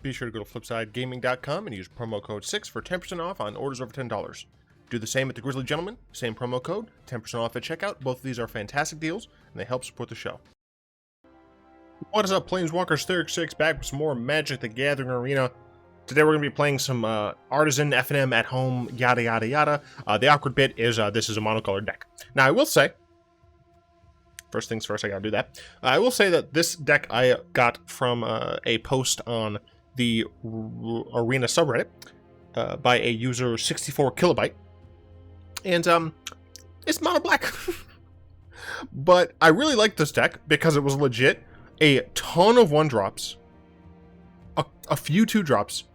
be sure to go to flipsidegaming.com and use promo code 6 for 10% off on orders over $10. Do the same at the Grizzly Gentleman, same promo code, 10% off at checkout. Both of these are fantastic deals, and they help support the show. What is up, Planeswalkers? 36 back with some more Magic the Gathering Arena. Today we're going to be playing some Artisan, FNM at home, yada yada yada. The awkward bit is this is a monocolored deck. Now I will say, first things first, I gotta do that. I will say that this deck I got from a post on the Arena subreddit by a user 64kilobyte. And it's mono black. But I really like this deck because it was legit a ton of 1-drops, a few 2-drops,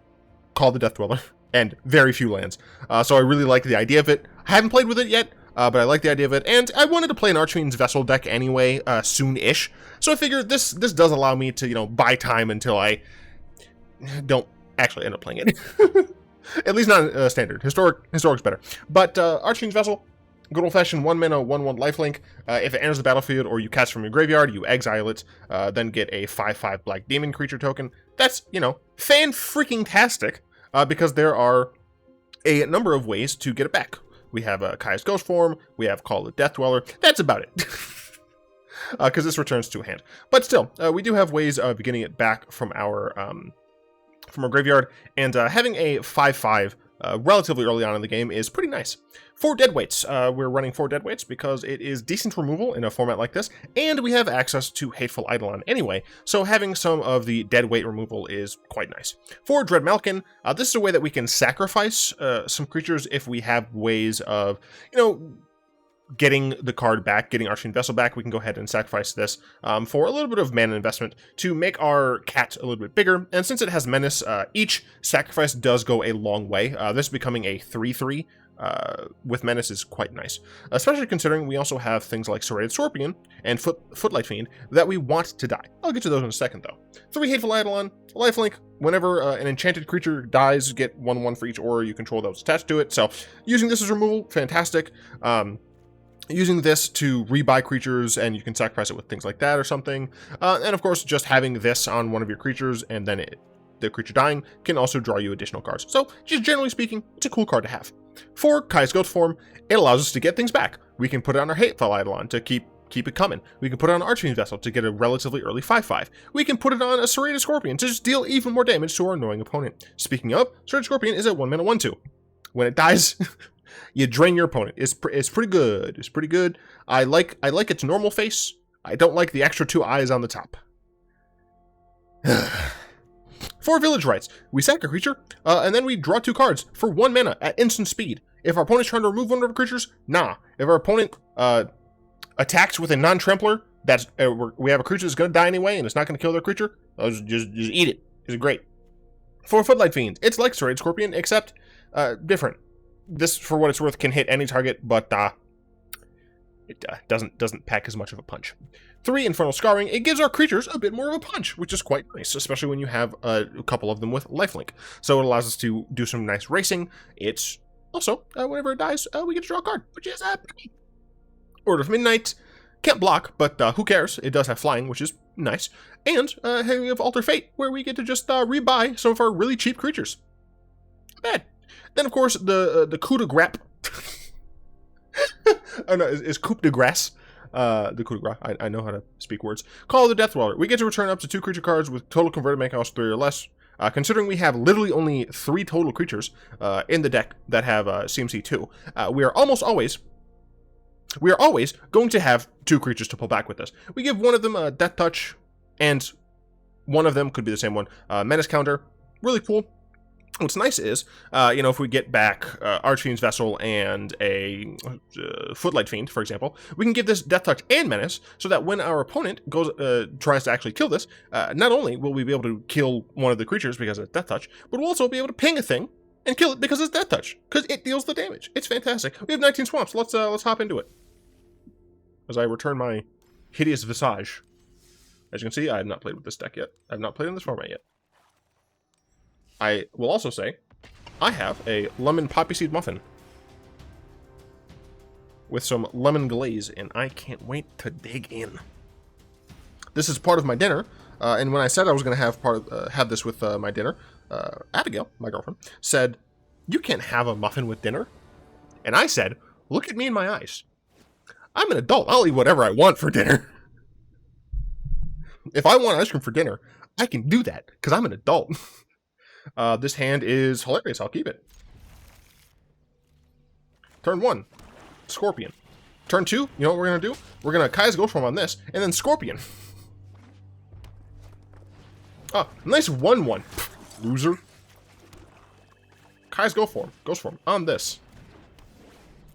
called the Death Dweller, and very few lands. So I really like the idea of it. I haven't played with it yet, but I like the idea of it, and I wanted to play an Archfiend's Vessel deck anyway, soon-ish. So I figured this does allow me to, you know, buy time until I don't actually end up playing it. At least not standard. Historic's better. But Archfiend's Vessel, good old-fashioned 1-mana, 1/1 lifelink. If it enters the battlefield or you cast from your graveyard, you exile it, then get a 5/5 Black Demon creature token. That's, you know, fan-freaking-tastic, because there are a number of ways to get it back. We have Kaya's Ghostform, we have Call the Death Dweller. That's about it. Because this returns to a hand. But still, we do have ways of getting it back from our graveyard, and having a 5/5 relatively early on in the game is pretty nice. 4 deadweights. We're running 4 deadweights because it is decent removal in a format like this, and we have access to Hateful Eidolon anyway, so having some of the deadweight removal is quite nice. For Dreadmalkin, this is a way that we can sacrifice some creatures if we have ways of, you know, getting the card back, getting Archfiend Vessel back. We can go ahead and sacrifice this for a little bit of mana investment to make our cat a little bit bigger. And since it has Menace, each sacrifice does go a long way. This becoming a 3/3 with Menace is quite nice. Especially considering we also have things like Serrated Scorpion and Footlight Fiend that we want to die. I'll get to those in a second though. 3 Hateful Eidolon, lifelink. Whenever an enchanted creature dies, get 1/1 for each aura you control that was attached to it. So using this as removal, fantastic. Using this to rebuy creatures, and you can sacrifice it with things like that or something. And of course, just having this on one of your creatures and then the creature dying can also draw you additional cards. So just generally speaking, it's a cool card to have. For Kaya's Ghostform, it allows us to get things back. We can put it on our Hateful Eidolon to keep it coming. We can put it on Archfiend's Vessel to get a relatively early 5/5. We can put it on a Serrated Scorpion to just deal even more damage to our annoying opponent. Speaking of, Serrated Scorpion is a 1-mana 1/2. When it dies, you drain your opponent. It's pretty good. It's pretty good. I like its normal face. I don't like the extra 2 eyes on the top. For Village Rites, we sack a creature, and then we draw 2 cards for 1 mana at instant speed. If our opponent's trying to remove one of our creatures, nah. If our opponent attacks with a non-trampler, that's we have a creature that's going to die anyway, and it's not going to kill their creature, just eat it. It's great. For Footlight Fiend, it's like Serrated Scorpion, except different. This, for what it's worth, can hit any target, but it doesn't pack as much of a punch. 3 Infernal Scarring, it gives our creatures a bit more of a punch, which is quite nice, especially when you have a couple of them with lifelink. So it allows us to do some nice racing. It's also, whenever it dies, we get to draw a card, which is Order of Midnight. Can't block, but who cares? It does have flying, which is nice. And we have Alter Fate, where we get to just rebuy some of our really cheap creatures. Not bad. Then, of course, the coup de grace. Oh no, is coup de grace. The coup de grace. I know how to speak words. Call the Death Dweller. We get to return up to 2 creature cards with total converted mana cost 3 or less. Considering we have literally only 3 total creatures in the deck that have CMC 2, we are always going to have 2 creatures to pull back with us. We give one of them a Death Touch, and one of them could be the same one. Menace counter. Really cool. What's nice is, you know, if we get back Archfiend's Vessel and a Footlight Fiend, for example, we can give this Death Touch and Menace, so that when our opponent tries to actually kill this, not only will we be able to kill one of the creatures because it's Death Touch, but we'll also be able to ping a thing and kill it because it's Death Touch, because it deals the damage. It's fantastic. We have 19 swamps. Let's hop into it. As I return my hideous visage. As you can see, I have not played with this deck yet. I have not played in this format yet. I will also say, I have a lemon poppy seed muffin with some lemon glaze, and I can't wait to dig in. This is part of my dinner. And when I said I was going to have this with my dinner, Abigail, my girlfriend, said, "You can't have a muffin with dinner." And I said, "Look at me in my eyes. I'm an adult. I'll eat whatever I want for dinner. If I want ice cream for dinner, I can do that because I'm an adult." This hand is hilarious. I'll keep it. Turn 1, Scorpion. Turn 2, you know what we're going to do? We're going to Kai's Ghostform on this, and then Scorpion. Oh, nice 1/1. Loser. Kai's Ghostform on this.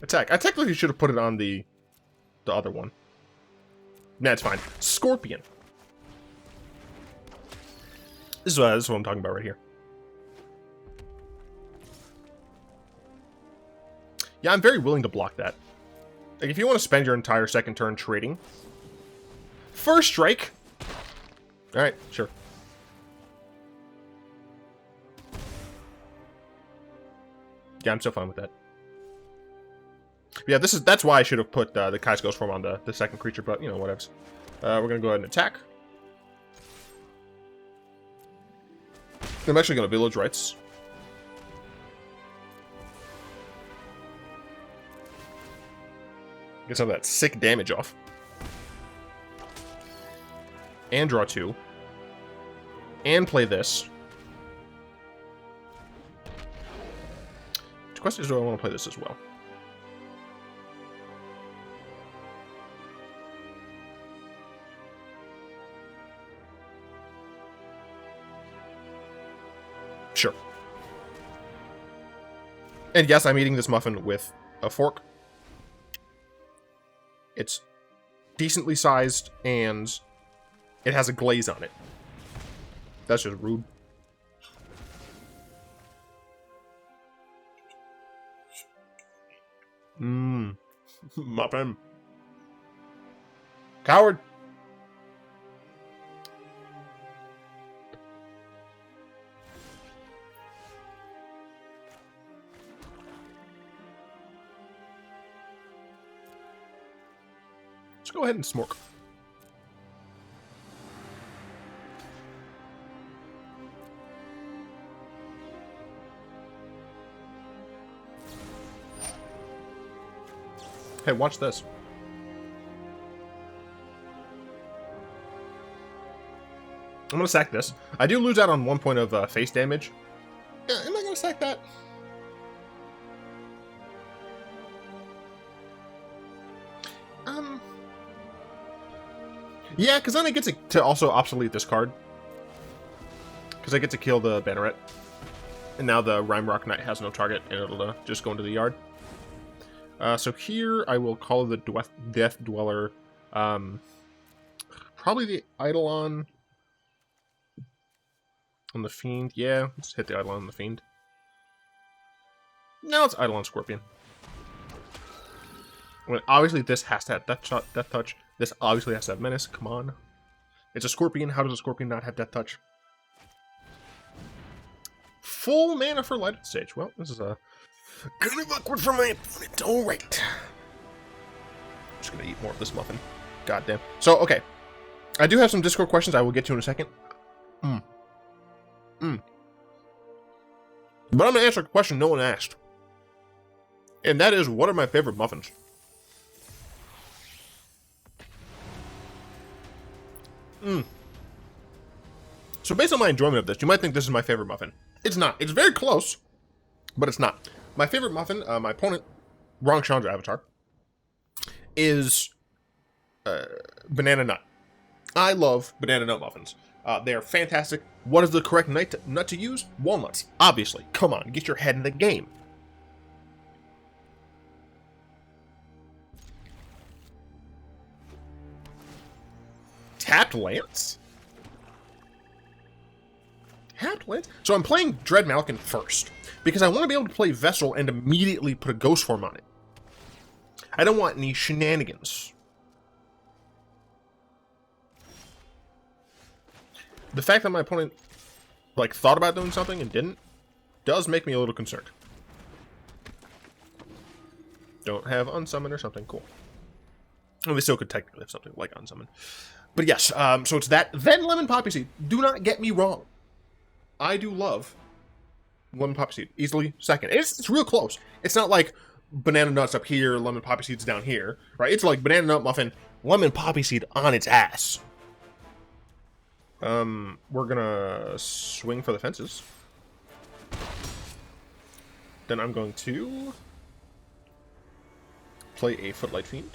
Attack. I technically should have put it on the other one. Nah, it's fine. Scorpion. This is what I'm talking about right here. Yeah, I'm very willing to block that. Like, if you want to spend your entire second turn trading. First strike! Alright, sure. Yeah, I'm still fine with that. Yeah, that's why I should have put the Kai's Ghostform on the second creature, but, you know, whatevs. We're going to go ahead and attack. I'm actually going to Village Rites. Get some of that sick damage off. And draw 2. And play this. The question is, do I want to play this as well? Sure. And yes, I'm eating this muffin with a fork. It's decently sized, and it has a glaze on it. That's just rude. Muffin. Coward. Let's go ahead and smork. Hey, watch this. I'm gonna sack this. I do lose out on 1 point of face damage. Yeah, am I gonna sack that? Yeah, because then I get to also obsolete this card. Because I get to kill the Banneret. And now the Rhymerock Knight has no target, and it'll just go into the yard. So here I will call the Death Dweller. Probably the Eidolon on the Fiend. Yeah, let's hit the Eidolon on the Fiend. Now it's Eidolon Scorpion. I mean, obviously this has to have Death Touch. This obviously has to have Menace. Come on. It's a Scorpion. How does a Scorpion not have Death Touch? Full mana for Lighted Stage. Well, this is a kind of awkward for my opponent. Alright. I'm just going to eat more of this muffin. Goddamn. So, okay. I do have some Discord questions I will get to in a second. But I'm going to answer a question no one asked. And that is, what are my favorite muffins? So based on my enjoyment of this, you might think this is my favorite muffin. It's not. It's very close, but it's not. My favorite muffin, my opponent, wrong Chandra avatar, is banana nut. I love banana nut muffins. They are fantastic. What is the correct nut to use? Walnuts. Obviously. Come on, get your head in the game. Tapped Lance? Tapped Lance? So I'm playing Dreadmalkin first, because I want to be able to play Vessel and immediately put a Ghostform on it. I don't want any shenanigans. The fact that my opponent, like, thought about doing something and didn't, does make me a little concerned. Don't have Unsummon or something. Cool. Well, they still could technically have something like Unsummon. But yes, so it's that, then Lemon Poppy Seed. Do not get me wrong. I do love Lemon Poppy Seed. Easily second. It's real close. It's not like Banana Nuts up here, Lemon Poppy Seed's down here, right? It's like Banana Nut Muffin, Lemon Poppy Seed on its ass. We're gonna swing for the fences. Then I'm going to play a Footlight Fiend.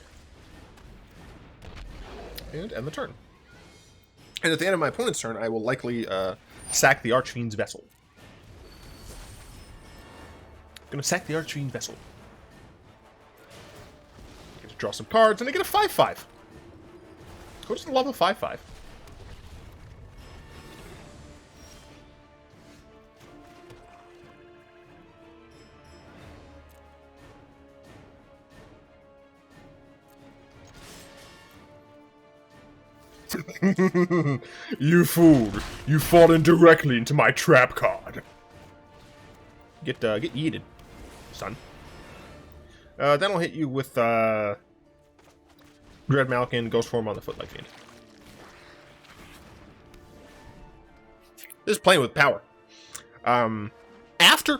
And end the turn. And at the end of my opponent's turn, I will likely sack the Archfiend's Vessel. Gonna sack the Archfiend Vessel. Get to draw some cards, and I get a 5/5. Who doesn't love a 5/5? You fool! You've fallen directly into my trap card. Get yeeted, son. Then I'll hit you with Dreadmalkin, Ghostform on the Footlight Fiend. This is playing with power. After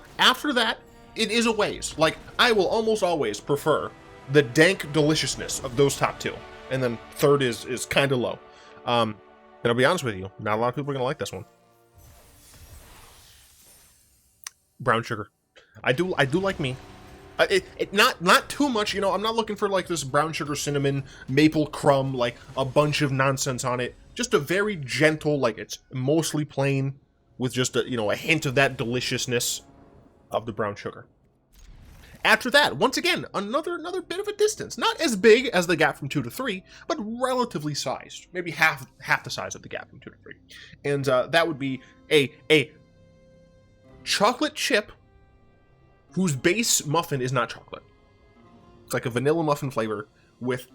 that, it is a ways. Like, I will almost always prefer the dank deliciousness of those top two, and then third is kind of low. And I'll be honest with you, not a lot of people are gonna like this one. Brown sugar. I do like me. Not too much, you know. I'm not looking for like this brown sugar, cinnamon, maple crumb, like a bunch of nonsense on it. Just a very gentle, like it's mostly plain with just a, you know, a hint of that deliciousness of the brown sugar. After that, once again, another bit of a distance. Not as big as the gap from 2 to 3, but relatively sized. Maybe half the size of the gap from 2 to 3. And that would be a chocolate chip whose base muffin is not chocolate. It's like a vanilla muffin flavor with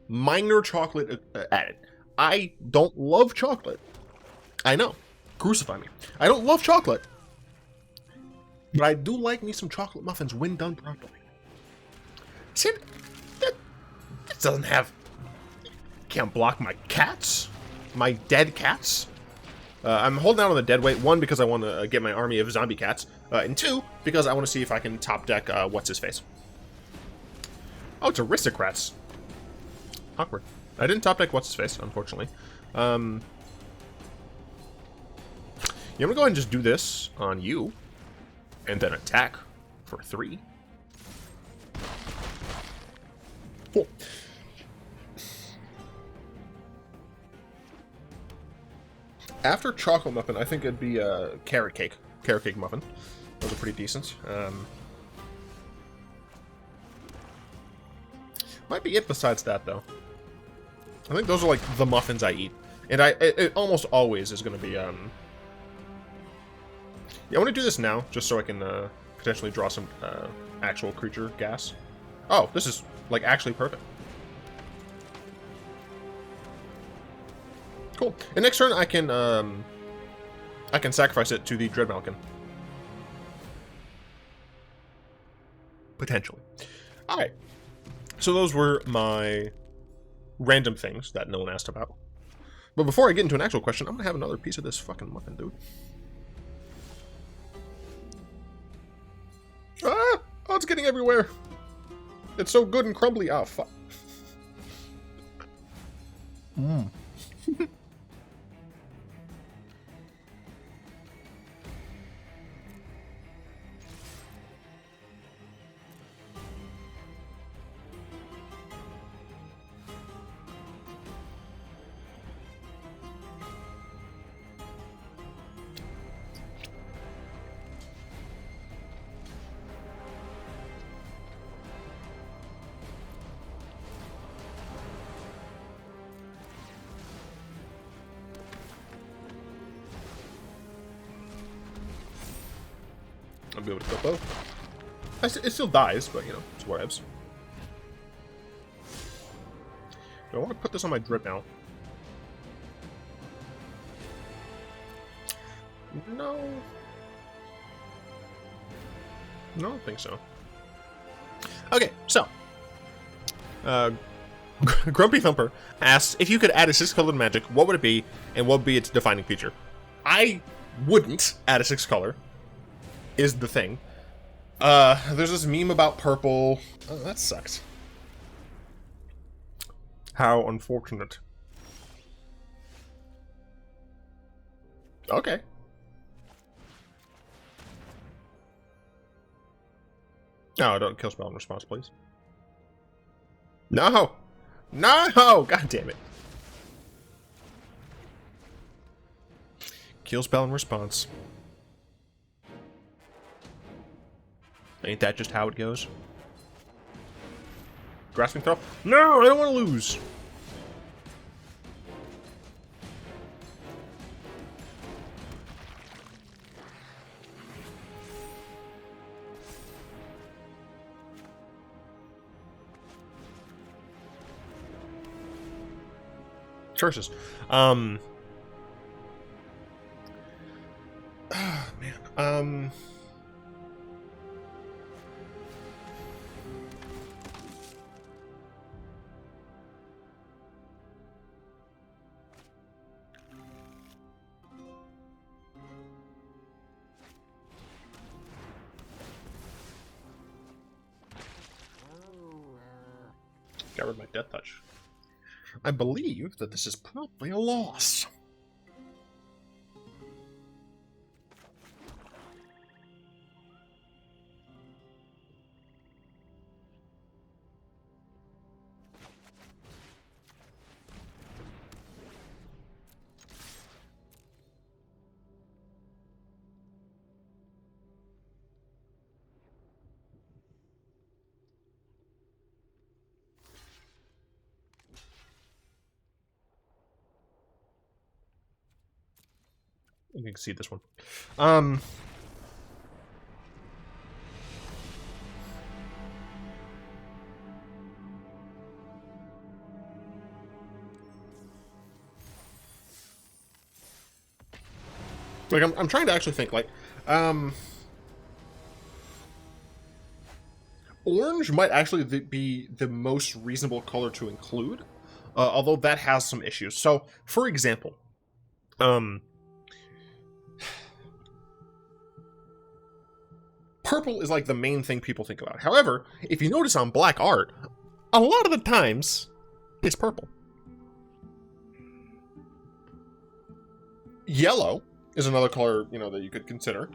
minor chocolate added. I don't love chocolate. I know. Crucify me. I don't love chocolate. But I do like me some chocolate muffins when done properly. See, that doesn't have... Can't block my cats. My dead cats. I'm holding out on the dead weight. 1, because I want to get my army of zombie cats. And 2, because I want to see if I can top deck what's-his-face. Oh, it's Aristocrats. Awkward. I didn't top deck what's-his-face, unfortunately. Yeah, I'm going to go ahead and just do this on you. And then attack for 3. Cool. After chocolate muffin, I think it'd be a carrot cake. Carrot cake muffin. Those are pretty decent. Might be it besides that, though. I think those are like the muffins I eat. And it almost always is going to be... Yeah, I want to do this now, just so I can potentially draw some actual creature gas. Oh, this is, like, actually perfect. Cool. And next turn, I can sacrifice it to the Dreadmalkin. Potentially. Alright. So those were my random things that no one asked about. But before I get into an actual question, I'm going to have another piece of this fucking muffin, dude. Ah! Oh, it's getting everywhere. It's so good and crumbly. Oh, fuck. Mmm. I'll be able to kill both. It still dies, but, you know, it's whatevs. Do I want to put this on my drip now? No. No, I don't think so. Okay, so. Grumpy Thumper asks, if you could add a 6-colored magic, what would it be, and what would be its defining feature? I wouldn't add a 6-color, is the thing. There's this meme about purple. Oh, that sucks. How unfortunate. Okay. No, don't kill spell in response, please. No! No! God damn it. Kill spell in response. Ain't that just how it goes? Grasping throw? No, I don't want to lose. Curses. Oh, man. Got rid of my Death Touch. I believe that this is probably a loss. You can see this one. Like, I'm trying to actually think, like, orange might actually be the most reasonable color to include, although that has some issues. So, for example, purple is like the main thing people think about. However, if you notice on black art, a lot of the times, it's purple. Yellow is another color, you know, that you could consider,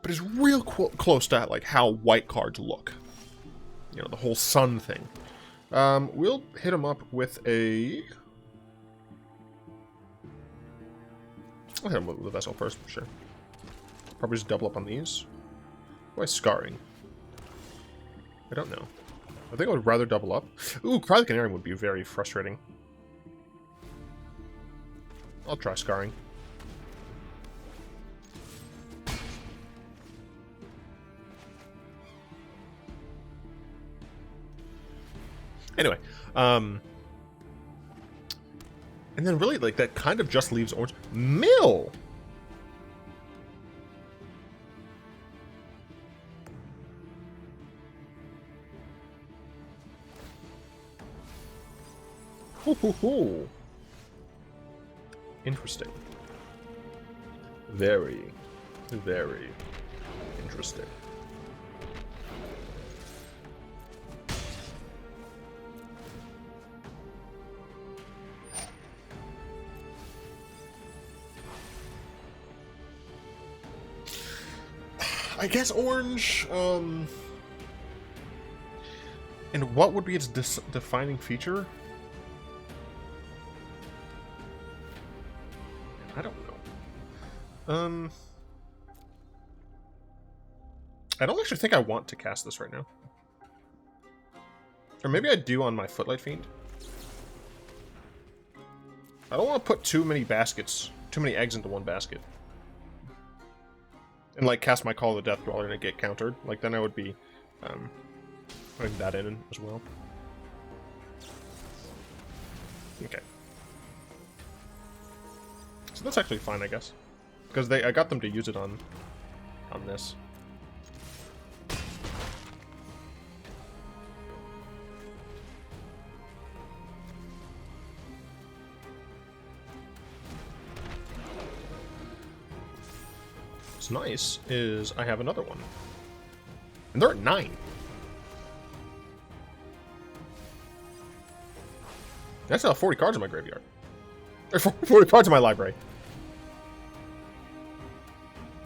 but it's real close to like how white cards look. You know, the whole sun thing. We'll hit him up with a... I'll hit him with the Vessel first, for sure. Probably just double up on these. Why Scarring? I don't know. I think I would rather double up. Ooh, Cry the Canary would be very frustrating. I'll try Scarring. Anyway, and then really, like, that kind of just leaves orange. Mill! Hoo hoo hoo. Interesting. Very, very interesting. I guess orange, and what would be its defining feature? I don't know. I don't actually think I want to cast this right now. Or maybe I do on my Footlight Fiend. I don't want to put too many baskets, too many eggs into one basket. And, like, cast my Call of the Death Dweller and it get countered. Like, then I would be, putting that in as well. Okay. So that's actually fine, I guess. Because I got them to use it on this. what's nice is I have another one. And they're at 9. That's 40 cards in my graveyard. Or 40 cards in my library.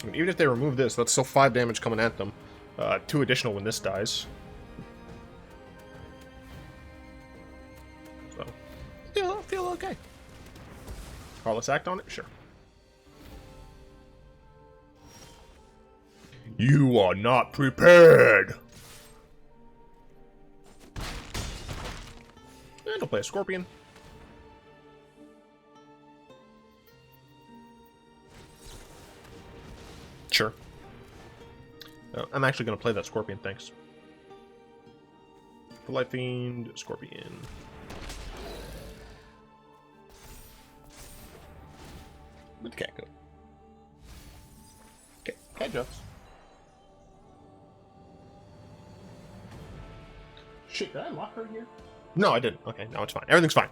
I mean, even if they remove this, that's still 5 damage coming at them. 2 additional when this dies. So, yeah, I feel okay. Let's act on it? Sure. You are not prepared! And I'll play a Scorpion. Sure. I'm actually going to play that Scorpion, thanks. Footlight Fiend, Scorpion. Where'd the cat go? Cat jumps. Shit, did I lock her here? No, I didn't. Okay, now it's fine. Everything's fine.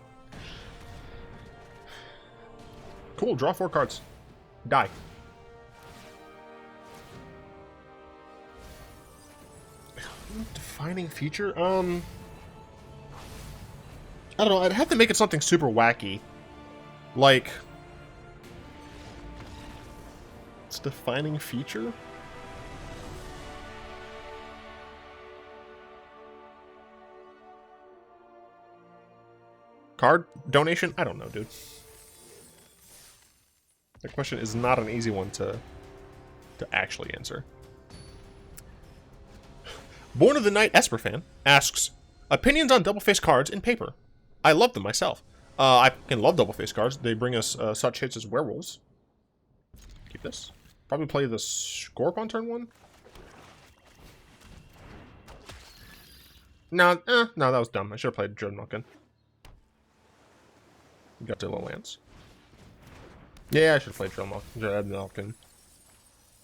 Cool, draw 4 cards. Die. Defining feature? I don't know, I'd have to make it something super wacky. Like... It's defining feature? Card donation? I don't know, dude. That question is not an easy one to actually answer. Born of the Night Esper fan asks, opinions on double-faced cards in paper. I love them myself. I can love double-faced cards. They bring us such hits as werewolves. Keep this. Probably play the Scorp on turn 1. No, no, that was dumb. I should have played Dreadmalkin. Got to low lands. Yeah, I should have played Dreadmalkin.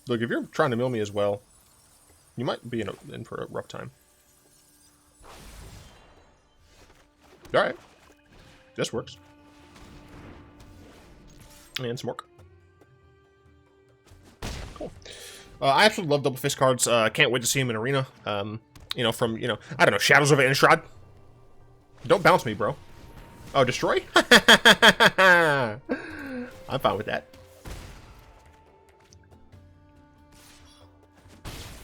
Look, if you're trying to mill me as well, you might be in for a rough time. Alright. This works. And some work. Cool. I absolutely love double-faced cards. Can't wait to see them in Arena. You know, from, you know, I don't know, Shadows of Innistrad. Don't bounce me, bro. Oh, destroy? I'm fine with that.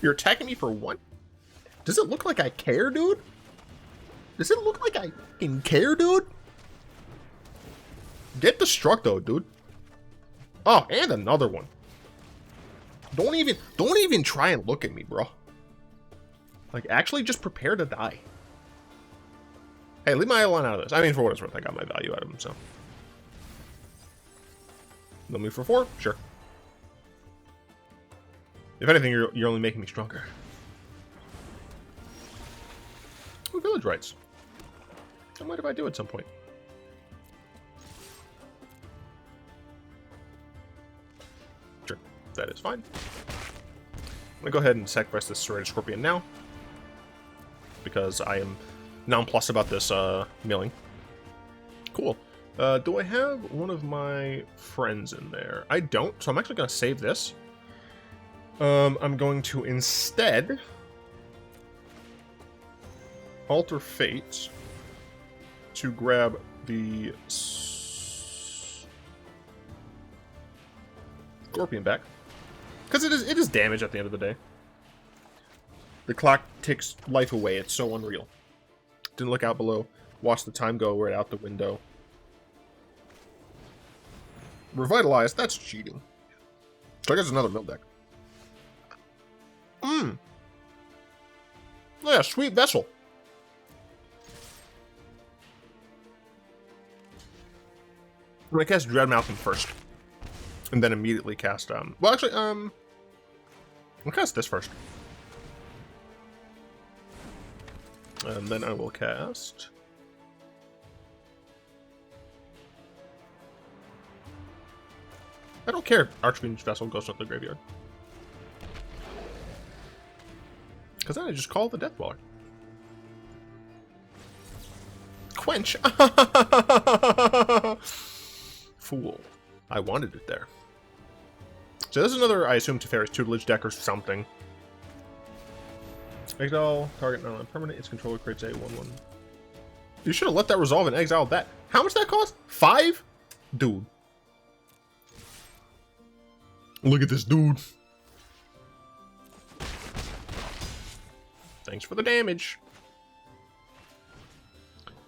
You're attacking me for what? Does it look like I care, dude? Does it look like I fucking care, dude? Get the struck, though, dude. Oh, and another one. Don't even try and look at me, bro. Like, actually just prepare to die. Hey, leave my Eidolon out of this. I mean, for what it's worth, I got my value out of him, so. Mill me for 4? Sure. If anything, you're only making me stronger. Ooh, Village Rites. I might if I do at some point. Sure, that is fine. I'm gonna go ahead and sacrifice this Serrated Scorpion now, because I am nonplussed about this milling. Cool. Do I have one of my friends in there? I don't, so I'm actually gonna save this. I'm going to instead alter fate to grab the Scorpion back, because it is damage at the end of the day. The clock takes life away. It's so unreal. Didn't look out below. Watch the time go right out the window. Revitalize. That's cheating. So I guess another mill deck. Yeah, sweet vessel. I'm gonna cast Dreadmalkin first, and then immediately cast well, actually, I'll cast this first, and then I will cast. I don't care if Archfiend's Vessel goes to the graveyard, because then I just call the Death Dweller. Quench! Fool. I wanted it there. So this is another, I assume, Teferi's Tutelage deck or something. Exile, target non-permanent, its controller creates a 1/1. You should have let that resolve and exiled that. How much that cost? 5? Dude. Look at this dude. Thanks for the damage.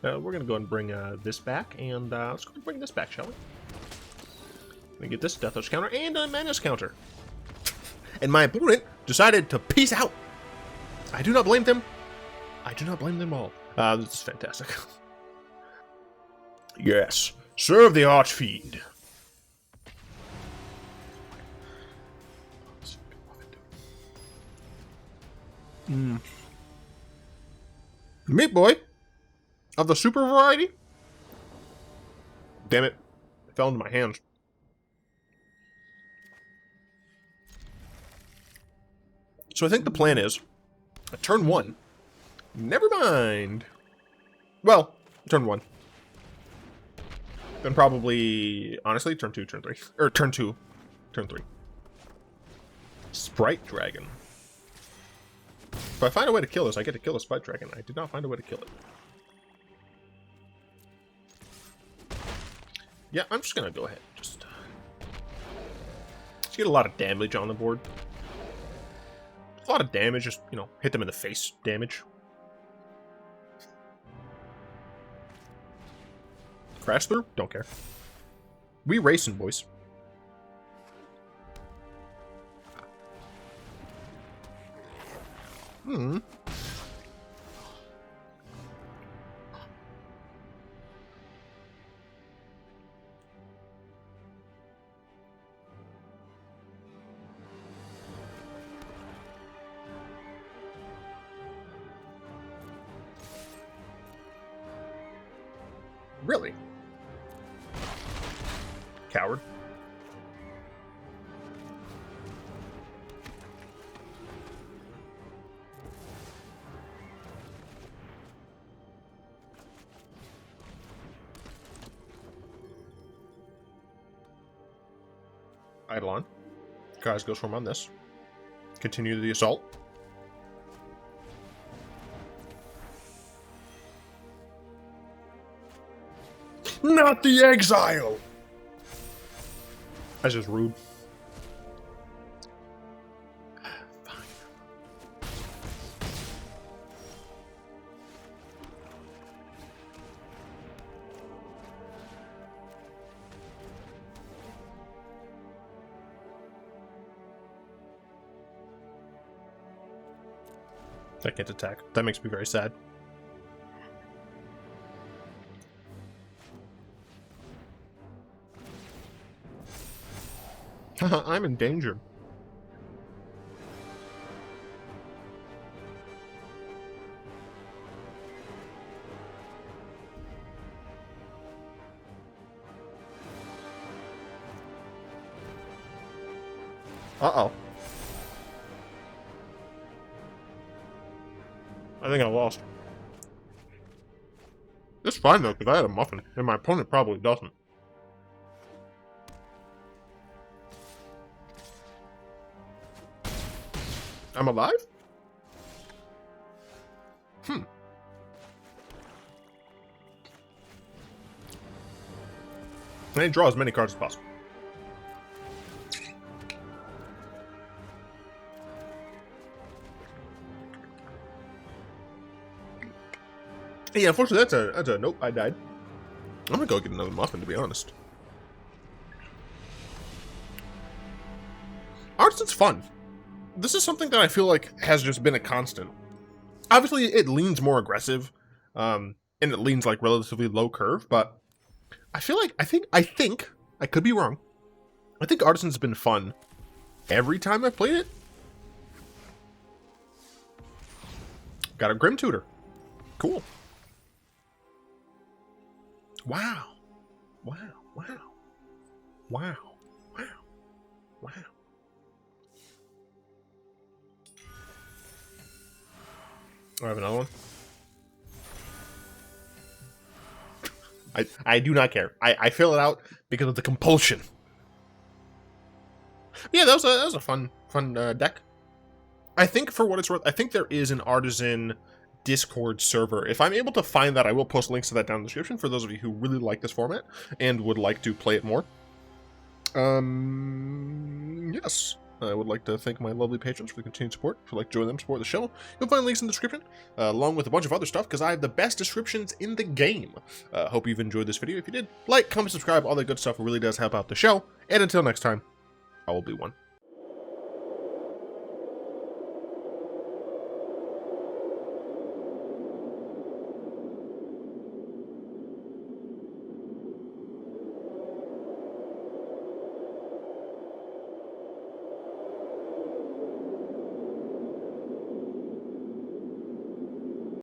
We're going to go and bring this back, and let's go and bring this back, shall we? We get this Death Touch counter and a Menace counter. And my opponent decided to peace out. I do not blame them. I do not blame them all. This is fantastic. Yes. Serve the Archfiend. Meat Boy of the super variety. Damn it. It fell into my hands. So I think the plan is, turn 1. Never mind. Well, turn 1. Then probably, honestly, turn 2, turn 3. Or turn 2, turn 3. Sprite Dragon. If I find a way to kill this, I get to kill a Sprite Dragon. I did not find a way to kill it. Yeah, I'm just gonna go ahead. Just get a lot of damage on the board. A lot of damage, just, you know, hit them in the face damage. Crash through? Don't care. We racing, boys. Really? Coward. Eidolon. Guys, Ghostform on this. Continue the assault. Not the exile! That's just rude. Fine. I can't attack. That makes me very sad. I'm in danger. Uh-oh. I think I lost. It's fine though, because I had a muffin, and my opponent probably doesn't. I'm alive? I need to draw as many cards as possible. Yeah, unfortunately, that's a nope. I died. I'm gonna go get another muffin, to be honest. Artisan's fun. This is something that I feel like has just been a constant. Obviously, it leans more aggressive, and it leans like relatively low curve. But I feel like I think I could be wrong. I think Artisan's been fun every time I've played it. Got a Grim Tutor. Cool. Wow. Wow. Wow. Wow. Wow. Wow. I have another one. I do not care. I fill it out because of the compulsion. Yeah, that was a fun deck. I think for what it's worth, I think there is an Artisan Discord server. If I'm able to find that, I will post links to that down in the description for those of you who really like this format and would like to play it more. Yes. I would like to thank my lovely patrons for the continued support. If you'd like to join them, support the show, you'll find links in the description, along with a bunch of other stuff, because I have the best descriptions in the game. Hope you've enjoyed this video. If you did, like, comment, subscribe, all that good stuff. It really does help out the show. And until next time, I will be one.